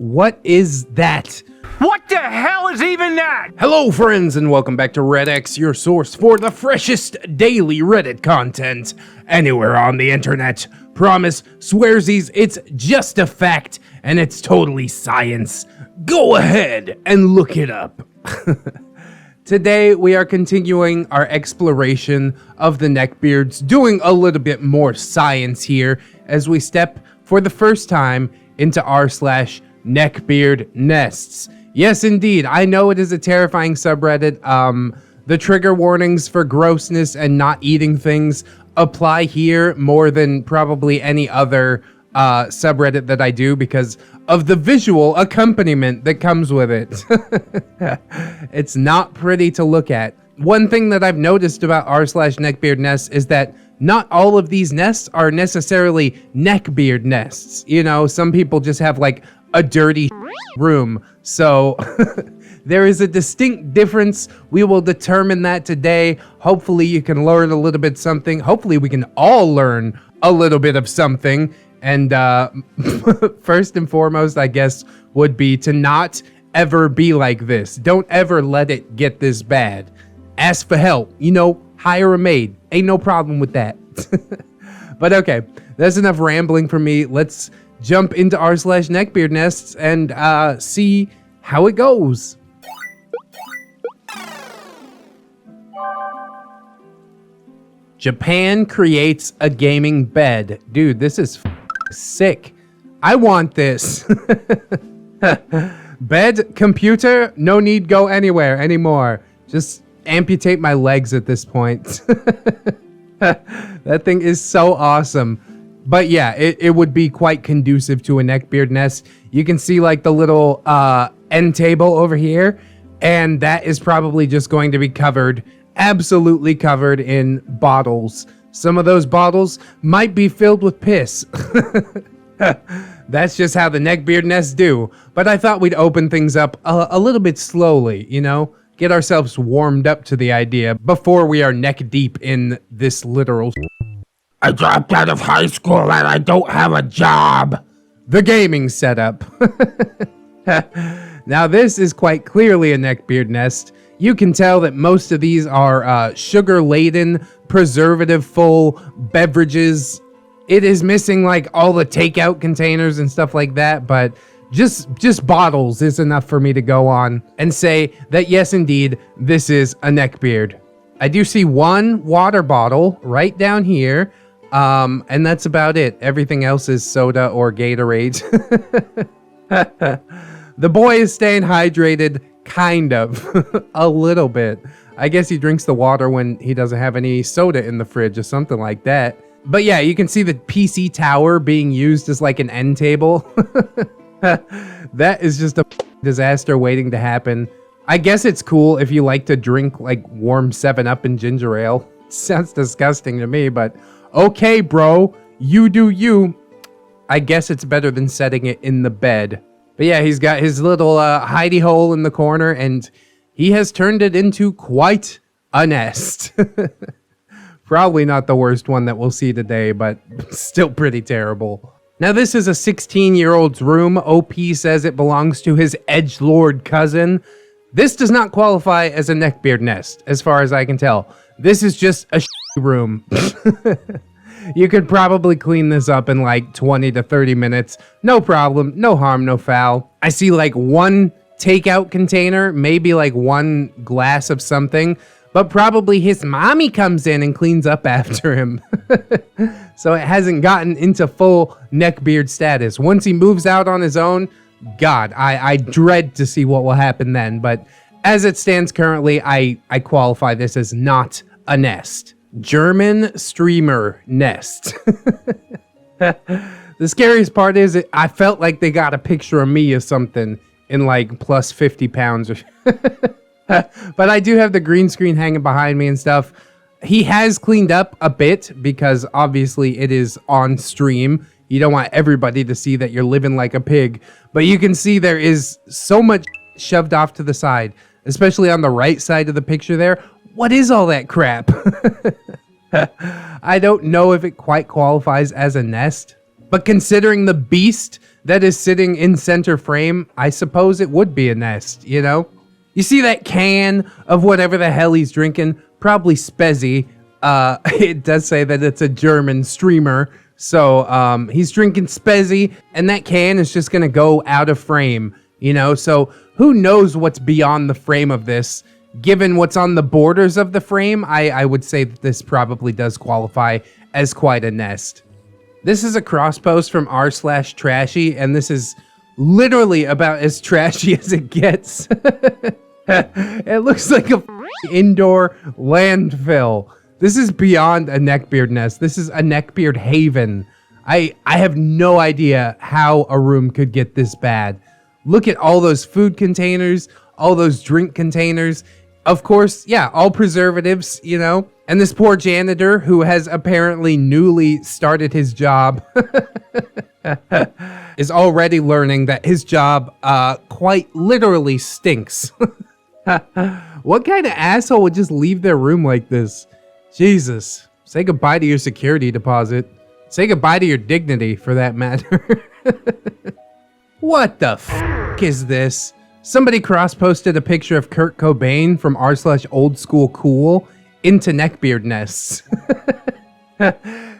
What is that? What the hell is even that? Hello friends and welcome back to ReddX, your source for the freshest daily Reddit content anywhere on the internet. Promise, swearsies, it's just a fact and it's totally science. Go ahead and look it up. Today we are continuing our exploration of the neckbeards, doing a little bit more science here as we step for the first time into r/NeckbeardNests. Yes, indeed. I know it is a terrifying subreddit. The trigger warnings for grossness and not eating things apply here more than probably any other subreddit that I do because of the visual accompaniment that comes with it. It's not pretty to look at. One thing that I've noticed about r/NeckbeardNests is that not all of these nests are necessarily neckbeard nests. You know, some people just have like a dirty room. So there is a distinct difference. We will determine that today. Hopefully you can learn a little bit something. Hopefully we can all learn a little bit of something. And first and foremost, I guess, would be to not ever be like this. Don't ever let it get this bad. Ask for help. You know, hire a maid. Ain't no problem with that. But okay, that's enough rambling for me. Let's jump into r/NeckbeardNests and see how it goes. Japan creates a gaming bed. Dude, this is sick. I want this. Bed, computer, no need go anywhere anymore. Just amputate my legs at this point. That thing is so awesome. But yeah, it would be quite conducive to a neckbeard nest. You can see like the little end table over here, and that is probably just going to be covered, absolutely covered in bottles. Some of those bottles might be filled with piss. That's just how the neckbeard nests do. But I thought we'd open things up a little bit slowly, you know? Get ourselves warmed up to the idea before we are neck deep in this literal. I dropped out of high school and I don't have a job. The gaming setup. Now this is quite clearly a neckbeard nest. You can tell that most of these are sugar-laden, preservative-full beverages. It is missing like all the takeout containers and stuff like that, but just bottles is enough for me to go on and say that yes, indeed, this is a neckbeard. I do see one water bottle right down here, and that's about it. Everything else is soda or Gatorade. The boy is staying hydrated, kind of, a little bit. I guess he drinks the water when he doesn't have any soda in the fridge or something like that. But yeah, you can see the PC tower being used as like an end table. That is just a disaster waiting to happen. I guess it's cool if you like to drink like warm 7-Up and ginger ale. Sounds disgusting to me, but okay, bro, you do you. I guess it's better than setting it in the bed. But yeah, he's got his little hidey hole in the corner, and he has turned it into quite a nest. Probably not the worst one that we'll see today, but still pretty terrible. Now this is a 16-year-old's room. OP says it belongs to his edgelord cousin. This does not qualify as a neckbeard nest, as far as I can tell. This is just a room. You could probably clean this up in like 20 to 30 minutes. No problem, no harm, no foul. I see like one takeout container, maybe like one glass of something, but probably his mommy comes in and cleans up after him. So it hasn't gotten into full neckbeard status. Once he moves out on his own, God, I dread to see what will happen then. But as it stands currently, I qualify this as not a nest. German streamer nest. The scariest part is I felt like they got a picture of me or something in like plus 50 pounds. But I do have the green screen hanging behind me and stuff. He has cleaned up a bit because obviously it is on stream. You don't want everybody to see that you're living like a pig. But you can see there is so much shoved off to the side, especially on the right side of the picture there. What is all that crap? I don't know if it quite qualifies as a nest, but considering the beast that is sitting in center frame, I suppose it would be a nest, you know? You see that can of whatever the hell he's drinking? Probably Spezi. It does say that it's a German streamer. So he's drinking Spezi, and that can is just going to go out of frame, you know? So who knows what's beyond the frame of this? Given what's on the borders of the frame, I would say that this probably does qualify as quite a nest. This is a cross post from r/trashy, and this is literally about as trashy as it gets. It looks like a indoor landfill. This is beyond a neckbeard nest. This is a neckbeard haven. I have no idea how a room could get this bad. Look at all those food containers, all those drink containers. Of course, yeah, all preservatives, you know. And this poor janitor who has apparently newly started his job is already learning that his job quite literally stinks. What kind of asshole would just leave their room like this? Jesus. Say goodbye to your security deposit. Say goodbye to your dignity, for that matter. What the f*** is this? Somebody cross-posted a picture of Kurt Cobain from r/oldschoolcool into NeckbeardNests.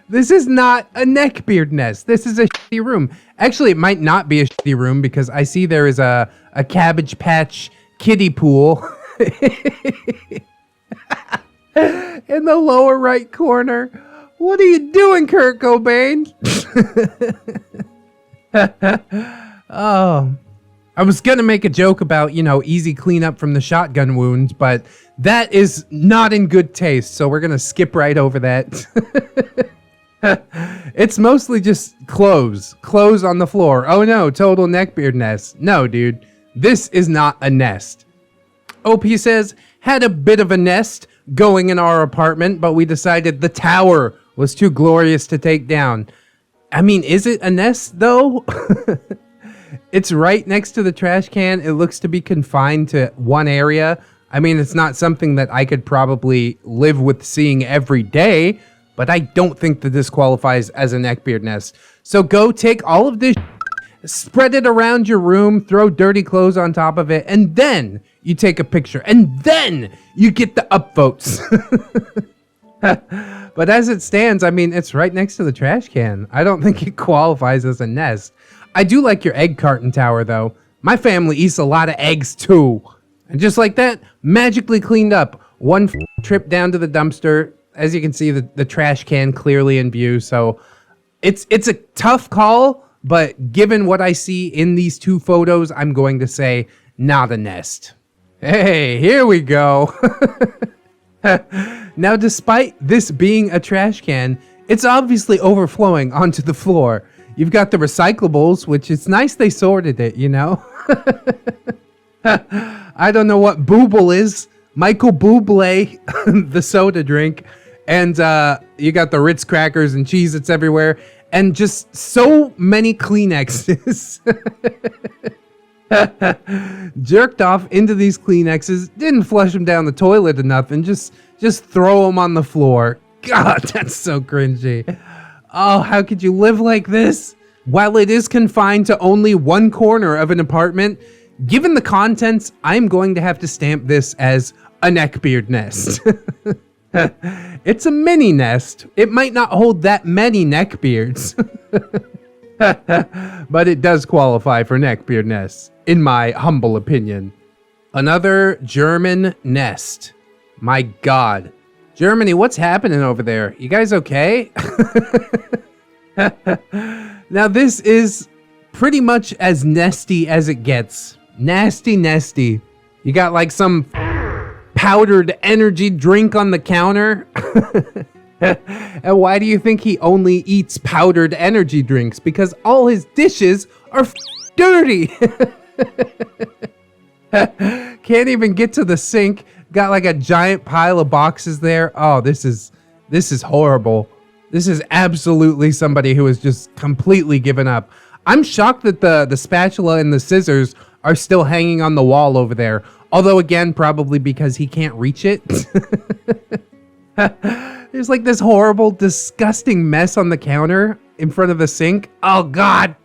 This is not a neckbeard nest. This is a shitty room. Actually, it might not be a shitty room because I see there is a Cabbage Patch kiddie pool in the lower right corner. What are you doing, Kurt Cobain? Oh, I was gonna make a joke about, you know, easy cleanup from the shotgun wound, but that is not in good taste, so we're gonna skip right over that. It's mostly just clothes on the floor. Oh no, total neckbeard nest. No, dude, this is not a nest. OP says, had a bit of a nest going in our apartment, but we decided the tower was too glorious to take down. I mean, is it a nest though? It's right next to the trash can. It looks to be confined to one area. I mean, it's not something that I could probably live with seeing every day, but I don't think that this qualifies as a neckbeard nest. So go take all of this, spread it around your room, throw dirty clothes on top of it, and then you take a picture, and then you get the upvotes. But as it stands, I mean, it's right next to the trash can. I don't think it qualifies as a nest. I do like your egg carton tower, though. My family eats a lot of eggs, too. And just like that, magically cleaned up. One trip down to the dumpster. As you can see, the trash can clearly in view. So it's a tough call, but given what I see in these two photos, I'm going to say not a nest. Hey, here we go. Now, despite this being a trash can, it's obviously overflowing onto the floor. You've got the recyclables, which it's nice they sorted it, you know? I don't know what Booble is. Michael Bublé, the soda drink. And you got the Ritz crackers and Cheez-Its everywhere. And just so many Kleenexes. Jerked off into these Kleenexes. Didn't flush them down the toilet enough. And just throw them on the floor. God, that's so cringy. Oh, how could you live like this? While it is confined to only one corner of an apartment, given the contents, I'm going to have to stamp this as a neckbeard nest. It's a mini nest. It might not hold that many neckbeards. But it does qualify for neckbeard nests, in my humble opinion. Another German nest. My God. Germany, what's happening over there? You guys okay? Now, this is pretty much as nesty as it gets. Nasty nesty. You got like some powdered energy drink on the counter. And why do you think he only eats powdered energy drinks? Because all his dishes are dirty. Can't even get to the sink. Got like a giant pile of boxes there. Oh, this is horrible. This is absolutely somebody who has just completely given up. I'm shocked that the spatula and the scissors are still hanging on the wall over there. Although again, probably because he can't reach it. There's like this horrible, disgusting mess on the counter in front of the sink. Oh God.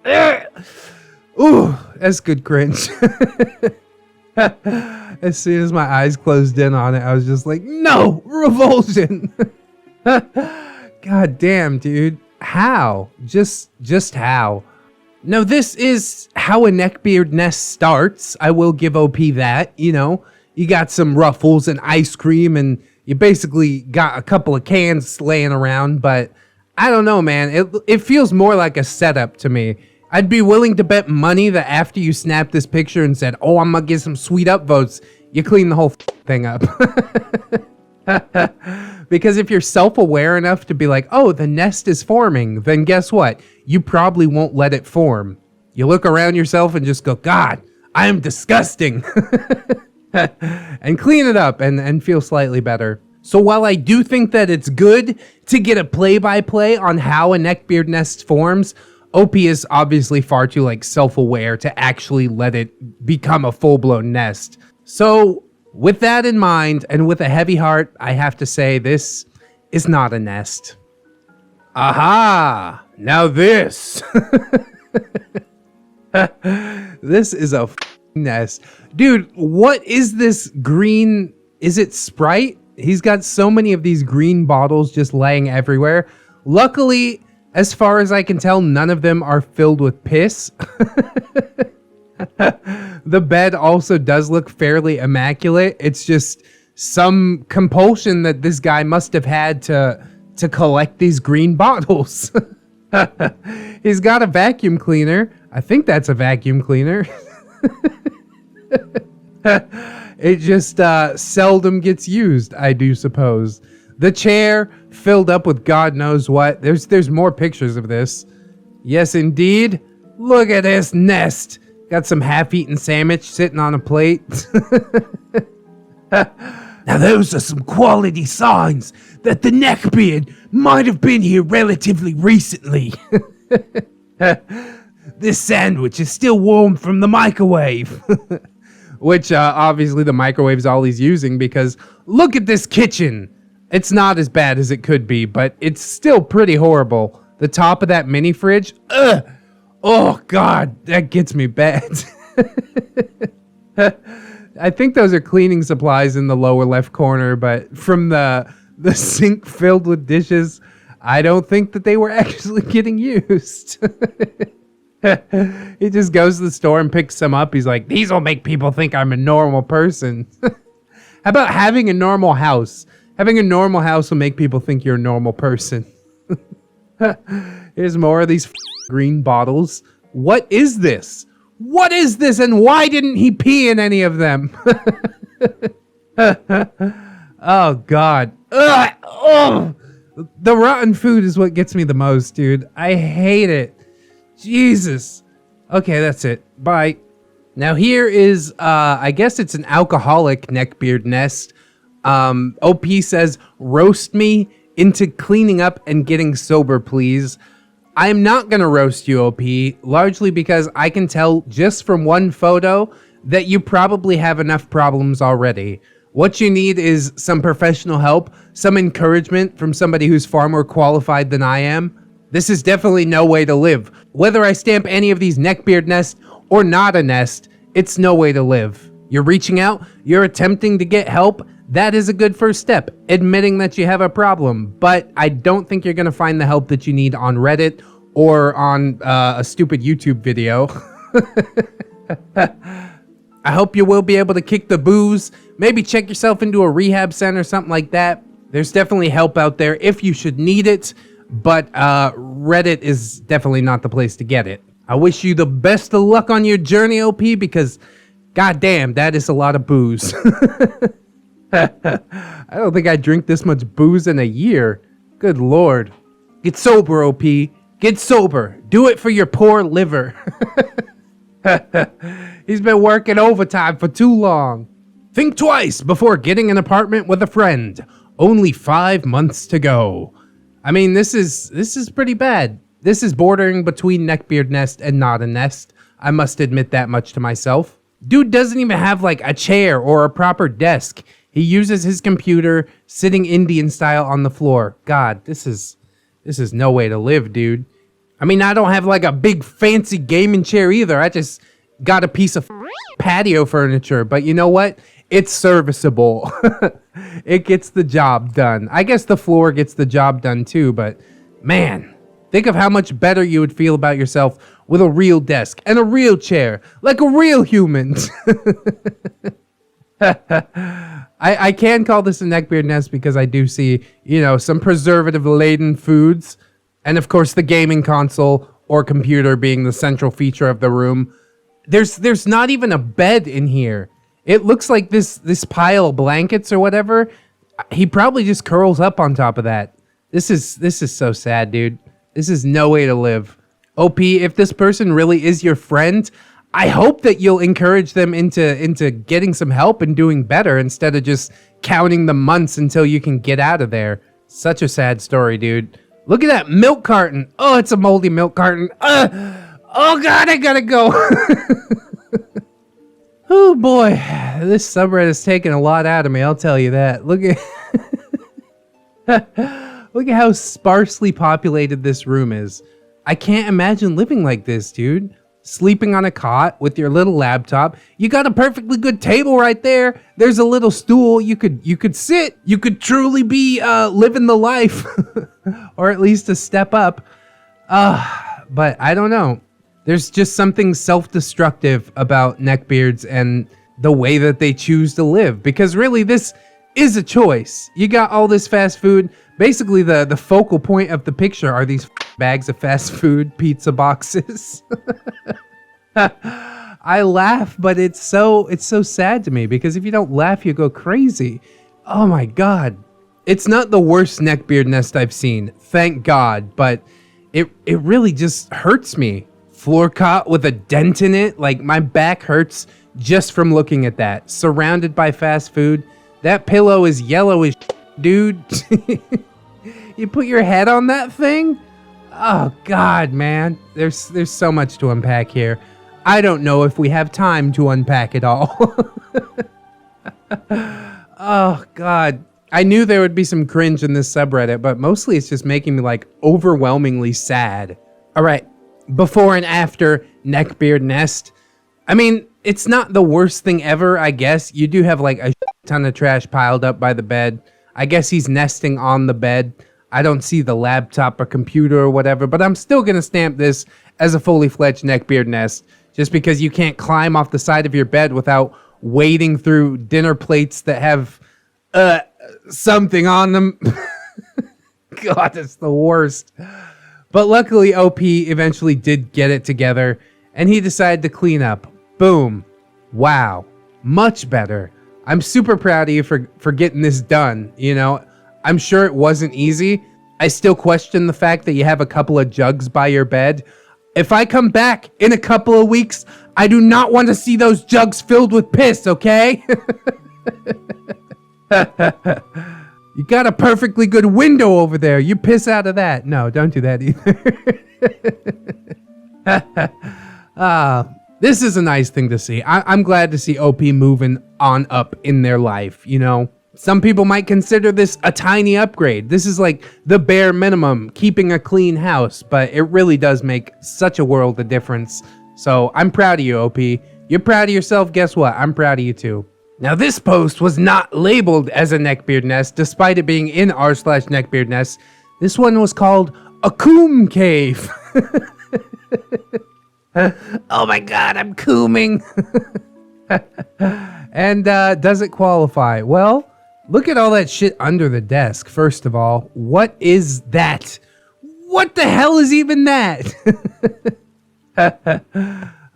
Ooh, that's good cringe. As soon as my eyes closed in on it, I was just like, no, revulsion. God damn, dude. How? Just how? Now, this is how a neckbeard nest starts. I will give OP that, you know. You got some ruffles and ice cream, and you basically got a couple of cans laying around, but I don't know, man. It feels more like a setup to me. I'd be willing to bet money that after you snapped this picture and said, oh, I'm gonna get some sweet upvotes, you clean the whole thing up. Because if you're self-aware enough to be like, oh, the nest is forming, then guess what? You probably won't let it form. You look around yourself and just go, God, I am disgusting. And clean it up and feel slightly better. So while I do think that it's good to get a play-by-play on how a neckbeard nest forms, OP is obviously far too self-aware to actually let it become a full-blown nest. So with that in mind, and with a heavy heart, I have to say this is not a nest. Aha! Now this! This is a nest. Dude, what is this green? Is it Sprite? He's got so many of these green bottles just laying everywhere. Luckily, as far as I can tell, none of them are filled with piss. The bed also does look fairly immaculate. It's just some compulsion that this guy must have had to collect these green bottles. He's got a vacuum cleaner. I think that's a vacuum cleaner. It just seldom gets used, I do suppose. The chair filled up with God knows what. There's more pictures of this. Yes, indeed. Look at this nest. Got some half-eaten sandwich sitting on a plate. Now those are some quality signs that the neckbeard might have been here relatively recently. This sandwich is still warm from the microwave. Which obviously the microwave's all he's using, because look at this kitchen. It's not as bad as it could be, but it's still pretty horrible. The top of that mini fridge, ugh. Oh God, that gets me bad. I think those are cleaning supplies in the lower left corner, but from the sink filled with dishes, I don't think that they were actually getting used. He just goes to the store and picks some up. He's like, these will make people think I'm a normal person. How about having a normal house? Having a normal house will make people think you're a normal person. Here's more of these green bottles. What is this? What is this, and why didn't he pee in any of them? Oh, God. Ugh, oh. The rotten food is what gets me the most, dude. I hate it. Jesus. Okay, that's it. Bye. Now here is, I guess it's an alcoholic neckbeard nest. OP says, roast me into cleaning up and getting sober, please. I'm not gonna roast you, OP, largely because I can tell just from one photo that you probably have enough problems already. What you need is some professional help, some encouragement from somebody who's far more qualified than I am. This is definitely no way to live. Whether I stamp any of these neckbeard nests or not a nest, it's no way to live. You're reaching out, you're attempting to get help. That is a good first step, admitting that you have a problem. But I don't think you're going to find the help that you need on Reddit or on a stupid YouTube video. I hope you will be able to kick the booze. Maybe check yourself into a rehab center, something like that. There's definitely help out there if you should need it. But Reddit is definitely not the place to get it. I wish you the best of luck on your journey, OP, because goddamn, that is a lot of booze. I don't think I drink this much booze in a year. Good Lord. Get sober, OP. Get sober. Do it for your poor liver. He's been working overtime for too long. Think twice before getting an apartment with a friend. Only 5 months to go. I mean, this is pretty bad. This is bordering between neckbeard nest and not a nest. I must admit that much to myself. Dude doesn't even have a chair or a proper desk. He uses his computer sitting Indian style on the floor. God, this is no way to live, dude. I I mean, I don't have like a big fancy gaming chair either. I just got a piece of patio furniture, but you know what? It's serviceable. It gets the job done. I guess the floor gets the job done too, but man, think of how much better you would feel about yourself with a real desk and a real chair, like a real human. I can call this a neckbeard nest because I do see, you know, some preservative-laden foods, and of course the gaming console or computer being the central feature of the room. There's not even a bed in here. It looks like this pile of blankets or whatever. He probably just curls up on top of that. This is so sad, dude. This is no way to live. OP, if this person really is your friend, I hope that you'll encourage them into getting some help and doing better instead of just counting the months until you can get out of there. Such a sad story, dude. Look at that milk carton. Oh, it's a moldy milk carton. Oh God, I gotta go. Oh boy, this subreddit is taking a lot out of me, I'll tell you that. Look at look at how sparsely populated this room is. I can't imagine living like this, dude. Sleeping on a cot with your little laptop. You got a perfectly good table right there. There's a little stool. You could sit. You could truly be living the life. Or at least a step up. But I don't know. There's just something self-destructive about neckbeards and the way that they choose to live. Because really, this is a choice. You got all this fast food. Basically, the focal point of the picture are these bags of fast food pizza boxes. I laugh, but it's so sad to me because if you don't laugh, you go crazy. Oh my God. It's not the worst neckbeard nest I've seen, thank God, but it really just hurts me. Floor cot with a dent in it, like my back hurts just from looking at that. Surrounded by fast food. That pillow is yellow as dude. You put your head on that thing? Oh God, man. There's so much to unpack here. I don't know if we have time to unpack it all. Oh God. I knew there would be some cringe in this subreddit, but mostly it's just making me like overwhelmingly sad. All right. Before and after Neckbeard Nest. I mean, it's not the worst thing ever, I guess. You do have like a ton of trash piled up by the bed. I guess he's nesting on the bed. I don't see the laptop or computer or whatever, but I'm still going to stamp this as a fully fledged neckbeard nest just because you can't climb off the side of your bed without wading through dinner plates that have something on them. God, it's the worst. But luckily, OP eventually did get it together, and he decided to clean up. Boom. Wow. Much better. I'm super proud of you for getting this done, you know. I'm sure it wasn't easy. I still question the fact that you have a couple of jugs by your bed. If I come back in a couple of weeks, I do not want to see those jugs filled with piss, okay? You got a perfectly good window over there. You piss out of that. No, don't do that either. This is a nice thing to see. I'm glad to see OP moving on up in their life, you know? Some people might consider this a tiny upgrade. This is like the bare minimum, keeping a clean house, but it really does make such a world of difference. So I'm proud of you, OP. You're proud of yourself, guess what? I'm proud of you too. Now this post was not labeled as a neckbeard nest, despite it being in r/neckbeardnest. This one was called a coom cave. Oh my God, I'm cooming. And does it qualify? Well, look at all that shit under the desk, first of all. What is that? What the hell is even that?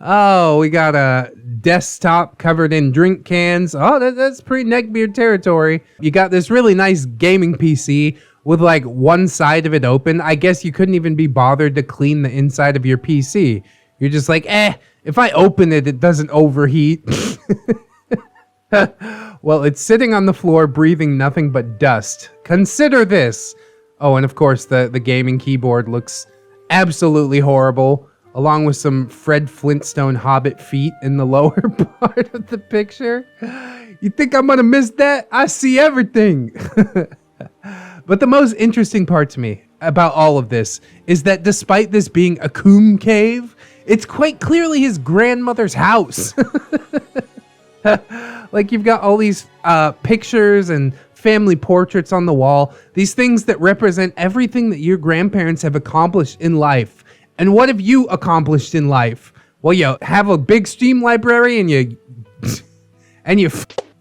Oh, we got a desktop covered in drink cans. Oh, that's pretty neckbeard territory. You got this really nice gaming PC with like one side of it open. I guess you couldn't even be bothered to clean the inside of your PC. You're just like, if I open it, it doesn't overheat. Well, it's sitting on the floor, breathing nothing but dust. Consider this. Oh, and of course, the gaming keyboard looks absolutely horrible, along with some Fred Flintstone Hobbit feet in the lower part of the picture. You think I'm gonna miss that? I see everything. But the most interesting part to me, about all of this is that despite this being a coom cave, it's quite clearly his grandmother's house. Like, you've got all these pictures and family portraits on the wall, these things that represent everything that your grandparents have accomplished in life. And what have you accomplished in life? Well, you have a big Steam library and you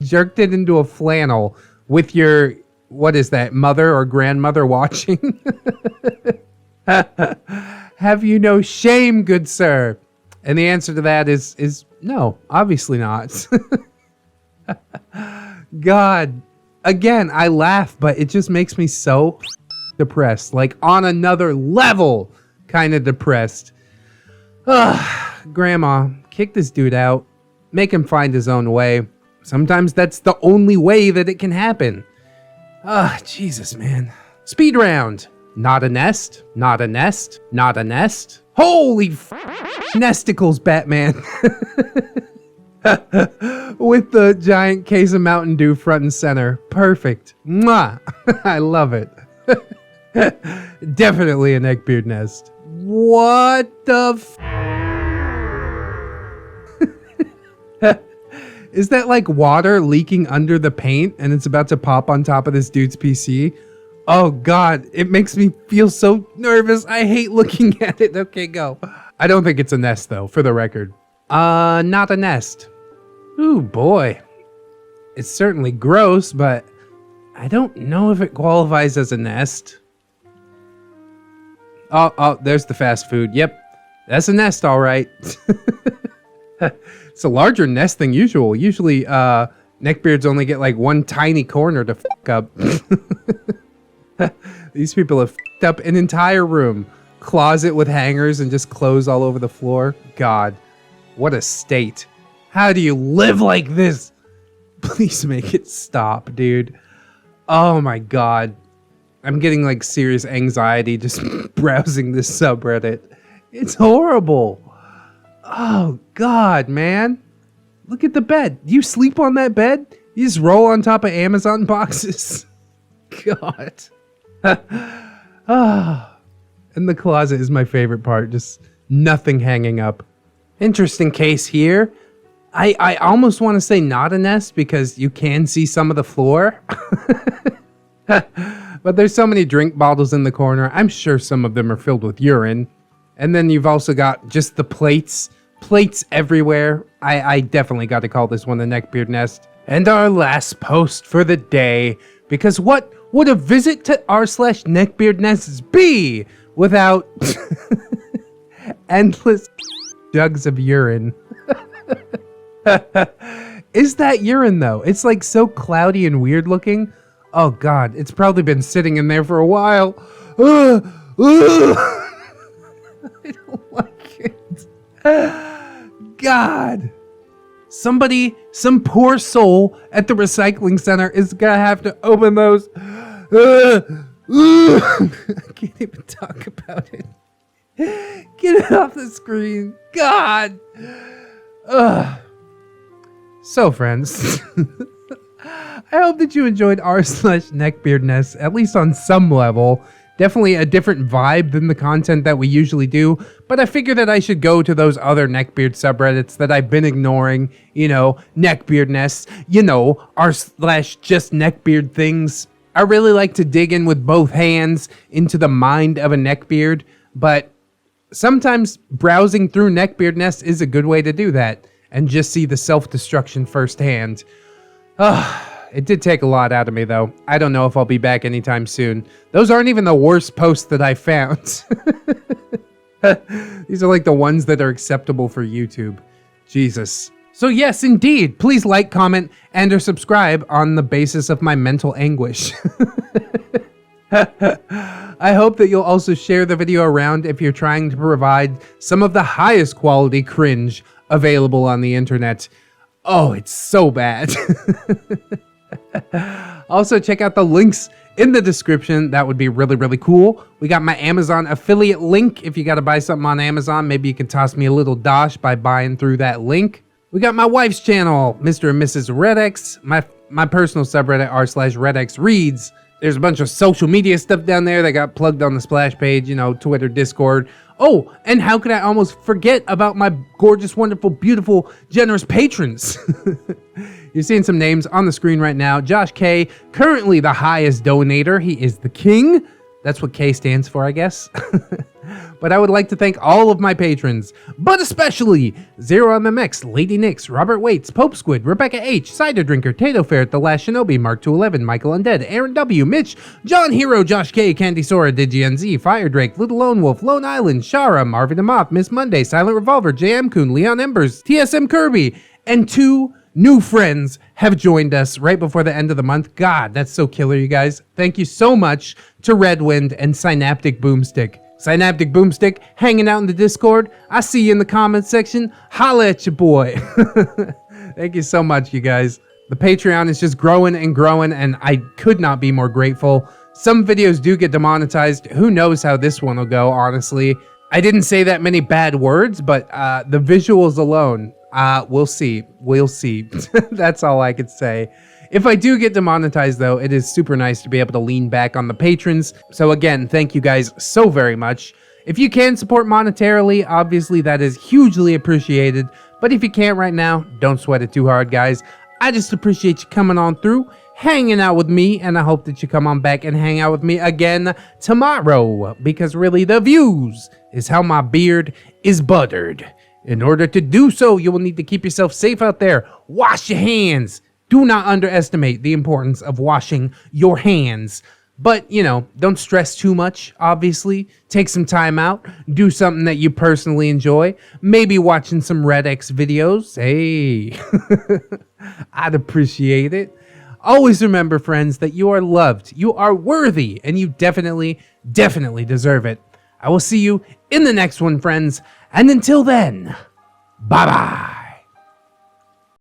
jerked it into a flannel with your, what is that, mother or grandmother watching? Have you no shame, good sir? And the answer to that is no, obviously not. God, again, I laugh, but it just makes me so depressed, like on another level, kind of depressed. Grandma, kick this dude out, make him find his own way. Sometimes that's the only way that it can happen. Jesus, man. Speed round. Not a nest, not a nest, not a nest. Holy nesticles, Batman. With the giant case of Mountain Dew front and center. Perfect. Mwah. I love it. Definitely a neckbeard nest. What the Is that like water leaking under the paint and it's about to pop on top of this dude's PC? Oh God, it makes me feel so nervous. I hate looking at it. Okay, go. I don't think it's a nest though, for the record. Not a nest. Ooh, boy. It's certainly gross, but I don't know if it qualifies as a nest. Oh, there's the fast food. Yep, that's a nest, all right. It's a larger nest than usual. Usually, neckbeards only get like one tiny corner to fuck up. These people have fucked up an entire room. Closet with hangers and just clothes all over the floor. God, what a state. How do you live like this? Please make it stop, dude. Oh my God. I'm getting like serious anxiety just browsing this subreddit. It's horrible. Oh God, man. Look at the bed. Do you sleep on that bed? You just roll on top of Amazon boxes. God. And the closet is my favorite part. Just nothing hanging up. Interesting case here. I almost want to say not a nest because you can see some of the floor. But there's so many drink bottles in the corner. I'm sure some of them are filled with urine. And then you've also got just the plates. Plates everywhere. I definitely got to call this one the neckbeard nest. And our last post for the day. Because what would a visit to r/neckbeardnests be without endless jugs of urine? Is that urine though? It's like so cloudy and weird looking. Oh God, it's probably been sitting in there for a while. I don't like it. God. Somebody, some poor soul at the recycling center is gonna have to open those. I can't even talk about it. Get it off the screen. God. So friends, I hope that you enjoyed r/neckbeardnests, at least on some level. Definitely a different vibe than the content that we usually do, but I figure that I should go to those other neckbeard subreddits that I've been ignoring, you know, neckbeardnests, you know, r/just neckbeard things. I really like to dig in with both hands into the mind of a neckbeard, but sometimes browsing through neckbeardnests is a good way to do that and just see the self-destruction firsthand. It did take a lot out of me, though. I don't know if I'll be back anytime soon. Those aren't even the worst posts that I found. These are like the ones that are acceptable for YouTube. Jesus. So yes, indeed, please like, comment, and or subscribe on the basis of my mental anguish. I hope that you'll also share the video around if you're trying to provide some of the highest quality cringe available on the internet. Oh, it's so bad. Also, check out the links in the description. That would be really, really cool. We got my Amazon affiliate link. If you got to buy something on Amazon, maybe you can toss me a little dosh by buying through that link. We got my wife's channel, Mr. and Mrs. ReddX, my personal subreddit r/ReddX Reads, There's a bunch of social media stuff down there that got plugged on the splash page, you know, Twitter, Discord. Oh, and how could I almost forget about my gorgeous, wonderful, beautiful, generous patrons? You're seeing some names on the screen right now. Josh K, currently the highest donator. He is the king. That's what K stands for, I guess. But I would like to thank all of my patrons, but especially Zero MMX, Lady Nix, Robert Waits, Pope Squid, Rebecca H, Cider Drinker, Tato Ferret, The Last Shinobi, Mark 211, Michael Undead, Aaron W, Mitch, John Hero, Josh K, Candy Sora, DigiNZ, Fire Drake, Little Lone Wolf, Lone Island, Shara, Marvin the Moth, Miss Monday, Silent Revolver, JM Kun, Leon Embers, TSM Kirby, and 2 new friends have joined us right before the end of the month. God, that's so killer, you guys. Thank you so much to Redwind and Synaptic Boomstick. Synaptic Boomstick hanging out in the Discord. I see you in the comments section. Holla at your boy. Thank you so much, you guys. The Patreon is just growing and growing, and I could not be more grateful. Some videos do get demonetized. Who knows how this one will go, honestly. I didn't say that many bad words, but the visuals alone, we'll see. We'll see. That's all I could say. If I do get demonetized, though, it is super nice to be able to lean back on the patrons. So again, thank you guys so very much. If you can support monetarily, obviously that is hugely appreciated. But if you can't right now, don't sweat it too hard, guys. I just appreciate you coming on through, hanging out with me, and I hope that you come on back and hang out with me again tomorrow. Because really, the views is how my beard is buttered. In order to do so, you will need to keep yourself safe out there. Wash your hands. Do not underestimate the importance of washing your hands. But, you know, don't stress too much, obviously. Take some time out. Do something that you personally enjoy. Maybe watching some ReddX videos. Hey, I'd appreciate it. Always remember, friends, that you are loved, you are worthy, and you definitely, definitely deserve it. I will see you in the next one, friends. And until then, bye-bye.